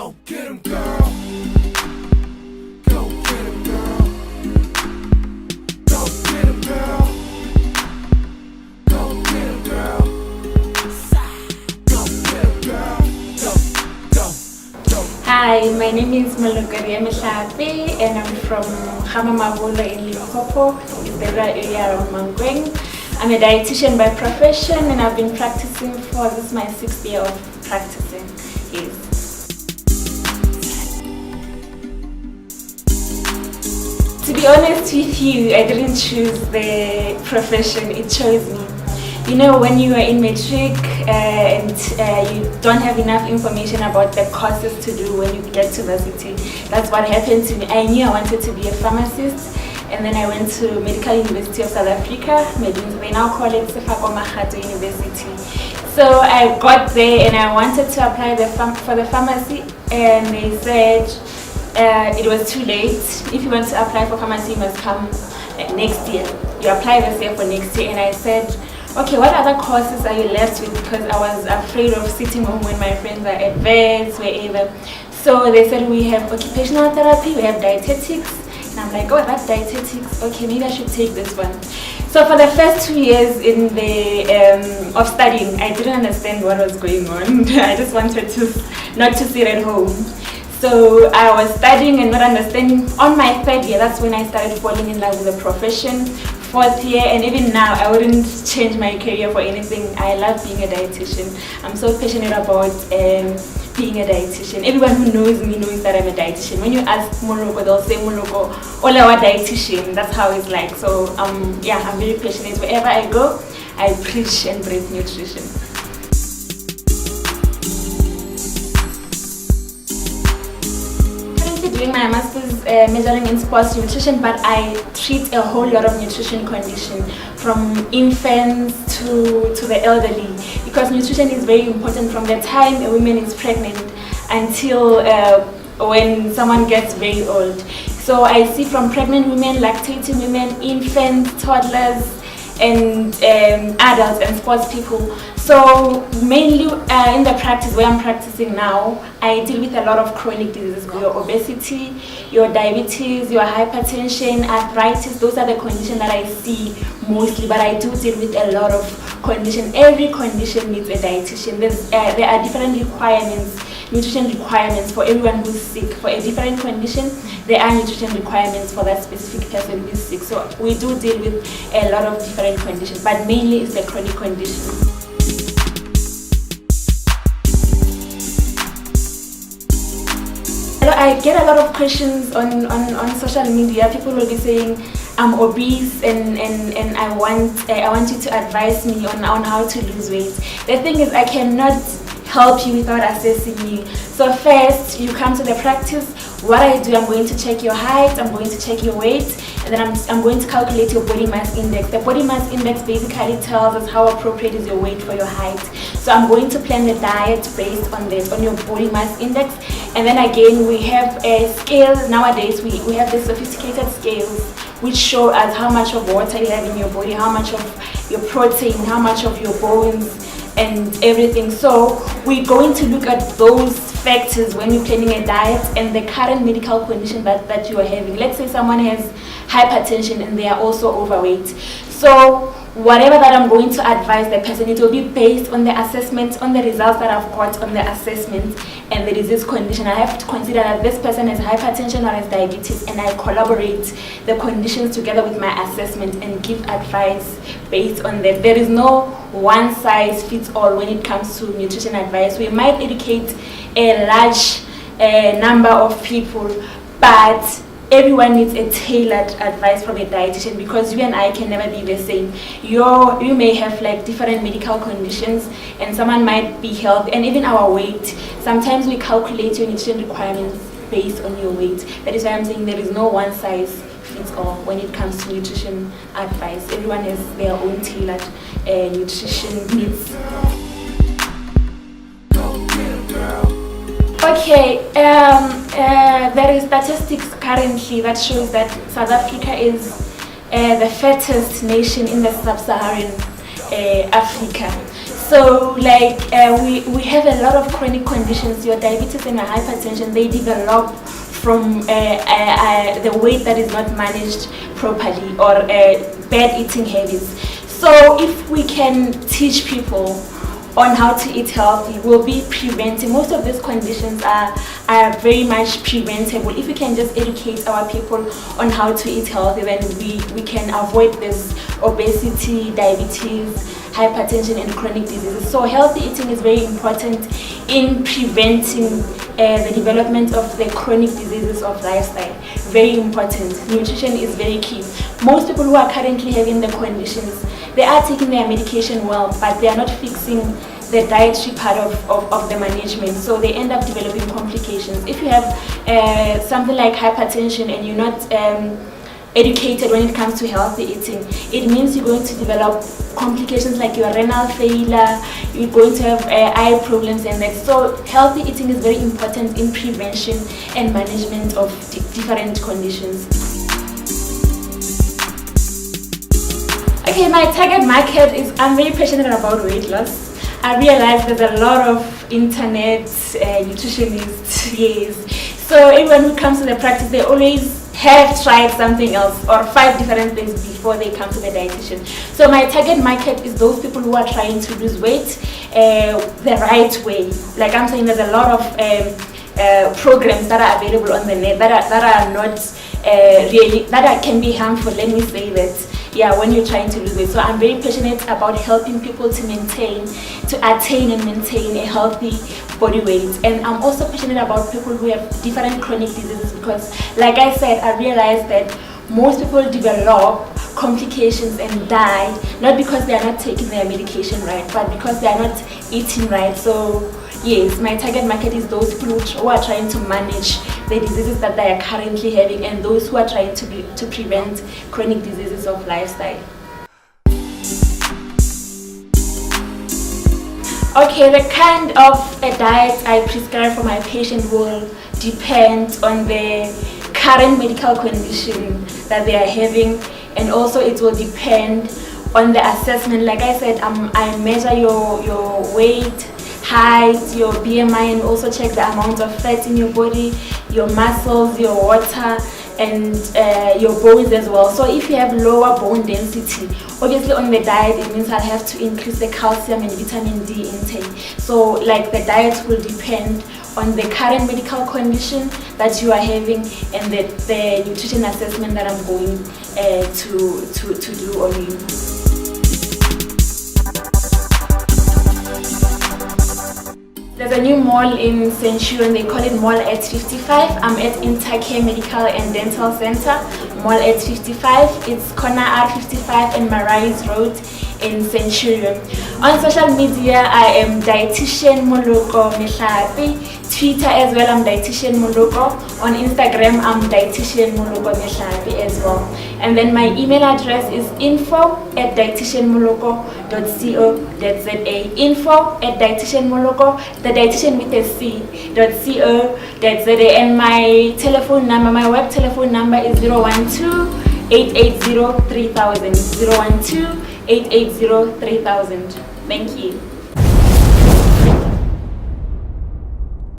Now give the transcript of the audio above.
Go get 'em, girl. Go get 'em, girl. Go get 'em, girl. Go get 'em, girl. Go get 'em, girl. Go. Hi, my name is Moloko Ramabolo Mehlape and I'm from Ga-Mamamabolo Limpopo, in the area around Mangweng. I'm a dietitian by profession and I've been practicing for this is my 6th year of practicing. Yes. To be honest with you, I didn't choose the profession, it chose me. You know, when you are in matric and you don't have enough information about the courses to do when you get to the city, that's what happened to me. I knew I wanted to be a pharmacist, and then I went to Medical University of South Africa, they now call it University. So I got there and I wanted to apply for the pharmacy, and they said it was too late. If you want to apply for pharmacy, you must come next year. You apply this year for next year. And I said, okay, what other courses are you left with? Because I was afraid of sitting home when my friends are at vets, wherever. So they said, we have occupational therapy, we have dietetics. And I'm like, oh, that's dietetics. Okay, maybe I should take this one. So for the first 2 years in the of studying, I didn't understand what was going on. I just wanted to not to sit at home. So I was studying and not understanding. On my 3rd year, that's when I started falling in love with the profession. 4th year, and even now, I wouldn't change my career for anything. I love being a dietitian. I'm so passionate about being a dietitian. Everyone who knows me knows that I'm a dietitian. When you ask Moloko, they'll say Moloko, all our dietitian. That's how it's like. So yeah, I'm very passionate. Wherever I go, I preach and breathe nutrition. Doing my master's majoring in sports nutrition, but I treat a whole lot of nutrition condition from infants to the elderly, because nutrition is very important from the time a woman is pregnant until when someone gets very old. So I see from pregnant women, lactating women, infants, toddlers, and adults and sports people. So mainly in the practice where I'm practicing now, I deal with a lot of chronic diseases, your obesity, your diabetes, your hypertension, arthritis. Those are the conditions that I see mostly, but I do deal with a lot of conditions. Every condition needs a dietitian. There are different requirements, nutrition requirements for everyone who's sick. For a different condition, there are nutrition requirements for that specific person who's sick. So we do deal with a lot of different conditions, but mainly it's the chronic conditions. I get a lot of questions on social media. People will be saying I'm obese and I want you to advise me on how to lose weight. The thing is, I cannot help you without assessing you. So first, you come to the practice. What I do, I'm going to check your height, I'm going to check your weight, and then I'm going to calculate your body mass index. The body mass index basically tells us how appropriate is your weight for your height. So I'm going to plan the diet based on this, on your body mass index. And then again, we have a scale. Nowadays, we have the sophisticated scales which show us how much of water you have in your body, how much of your protein, how much of your bones, and everything. So we're going to look at those factors when you're planning a diet and the current medical condition that you are having. Let's say someone has hypertension and they are also overweight. So whatever that I'm going to advise the person, it will be based on the assessment, on the results that I've got on the assessment and the disease condition. I have to consider that this person has hypertension or has diabetes, and I collaborate the conditions together with my assessment and give advice based on that. There is no one size fits all when it comes to nutrition advice. We might educate a large number of people, but everyone needs a tailored advice from a dietitian, because you and I can never be the same. You may have like different medical conditions, and someone might be healthy, and even our weight. Sometimes we calculate your nutrition requirements based on your weight. That is why I'm saying there is no one size fits all when it comes to nutrition advice. Everyone has their own tailored nutrition needs. Okay, there is statistics currently that shows that South Africa is the fattest nation in the sub-Saharan Africa. So like we have a lot of chronic conditions. Your diabetes and your hypertension, they develop from the weight that is not managed properly or bad eating habits. So if we can teach people on how to eat healthy, we'll be preventing. Most of these conditions are very much preventable. If we can just educate our people on how to eat healthy, then we can avoid this obesity, diabetes, hypertension and chronic diseases. So healthy eating is very important in preventing the development of the chronic diseases of lifestyle. Very important. Nutrition is very key. Most people who are currently having the conditions, they are taking their medication well, but they are not fixing the dietary part of the management, so they end up developing complications. If you have something like hypertension and you're not educated when it comes to healthy eating, it means you're going to develop complications like your renal failure, you're going to have eye problems and that. So healthy eating is very important in prevention and management of different conditions. Okay, my target market is, I'm very passionate about weight loss. I realize there's a lot of internet nutritionists, yes. So everyone who comes to the practice, they always have tried something else or 5 different things before they come to the dietitian. So my target market is those people who are trying to lose weight the right way. Like I'm saying, there's a lot of programs that are available on the net that are not really, that can be harmful, let me say that. Yeah, when you're trying to lose weight. So I'm very passionate about helping people to attain and maintain a healthy body weight. And I'm also passionate about people who have different chronic diseases, because like I said, I realized that most people develop complications and die not because they are not taking their medication right, but because they are not eating right. So yes, my target market is those people who are trying to manage the diseases that they are currently having, and those who are trying to prevent chronic diseases of lifestyle. Okay, the kind of a diet I prescribe for my patient will depend on the current medical condition that they are having, and also it will depend on the assessment. Like I said, I measure your weight, height, your BMI, and also check the amount of fat in your body, your muscles, your water, and your bones as well. So if you have lower bone density, obviously on the diet it means I'll have to increase the calcium and vitamin D intake. So like the diet will depend on the current medical condition that you are having and the nutrition assessment that I'm going to do on you. There's a new mall in Centurion, they call it Mall at 55. I'm at Intercare Medical and Dental Center, Mall at 55. It's corner R55 and Marais Road in Centurion. On social media, I am Dietitian Moloko Mehlape. Twitter as well, I'm Dietitian Moloko. On Instagram, I'm Dietitian Moloko Mehlape as well. And then my email address is info@dietitianmoloko.co.za. info@dietitianmoloko, the dietitian with a C.co.za. And my telephone number, my web telephone number is 012-880-3000. 012-880-3000. Thank you.